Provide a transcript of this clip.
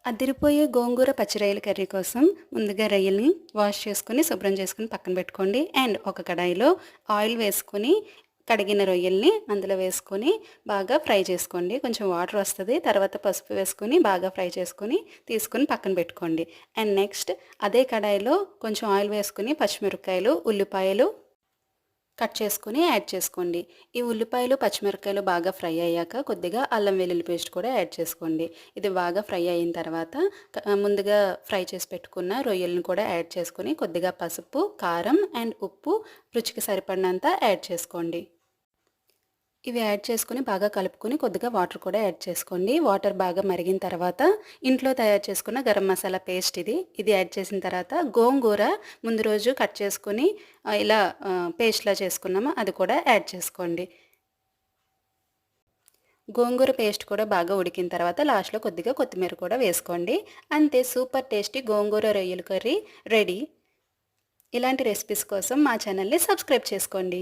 అదిరిపోయే గోంగూర పచ్చి రొయ్యల కర్రీ కోసం ముందుగా రొయ్యల్ని వాష్ చేసుకొని, శుభ్రం చేసుకొని పక్కన పెట్టుకోండి. అండ్ ఒక కడాయిలో ఆయిల్ వేసుకొని, కడిగిన రొయ్యల్ని అందులో వేసుకొని బాగా ఫ్రై చేసుకోండి. కొంచెం వాటర్ వస్తది. తర్వాత పసుపు వేసుకొని బాగా ఫ్రై చేసుకొని తీసుకొని పక్కన పెట్టుకోండి. అండ్ నెక్స్ట్ అదే కడాయిలో కొంచెం ఆయిల్ వేసుకొని పచ్చిమిరపకాయలు, ఉల్లిపాయలు కట్ చేసుకొని యాడ్ చేసుకోండి. ఈ ఉల్లిపాయలు, పచ్చిమిరపకాయలు బాగా ఫ్రై అయ్యాక కొద్దిగా అల్లం వెల్లుల్లి పేస్ట్ కూడా యాడ్ చేసుకోండి. ఇది బాగా ఫ్రై అయిన తర్వాత ముందుగా ఫ్రై చేసి పెట్టుకున్న రొయ్యలను కూడా యాడ్ చేసుకొని కొద్దిగా పసుపు, కారం అండ్ ఉప్పు రుచికి సరిపడినంత యాడ్ చేసుకోండి. ఇవి యాడ్ చేసుకొని బాగా కలుపుకొని కొద్దిగా వాటర్ కూడా యాడ్ చేసుకోండి. వాటర్ బాగా మరిగిన తర్వాత ఇంట్లో తయారు చేసుకున్న గరం మసాలా పేస్ట్ ఇది యాడ్ చేసిన తర్వాత గోంగూర ముందు రోజు కట్ చేసుకొని ఇలా పేస్ట్‌లా చేసుకున్నామో అది కూడా యాడ్ చేసుకోండి. గోంగూర పేస్ట్ కూడా బాగా ఉడికిన తర్వాత లాస్ట్‌లో కొద్దిగా కొత్తిమీర కూడా వేసుకోండి. అంతే, సూపర్ టేస్టీ గోంగూర రొయ్యల కర్రీ రెడీ. ఇలాంటి రెసిపీస్ కోసం మా ఛానల్‌ని సబ్స్క్రైబ్ చేసుకోండి.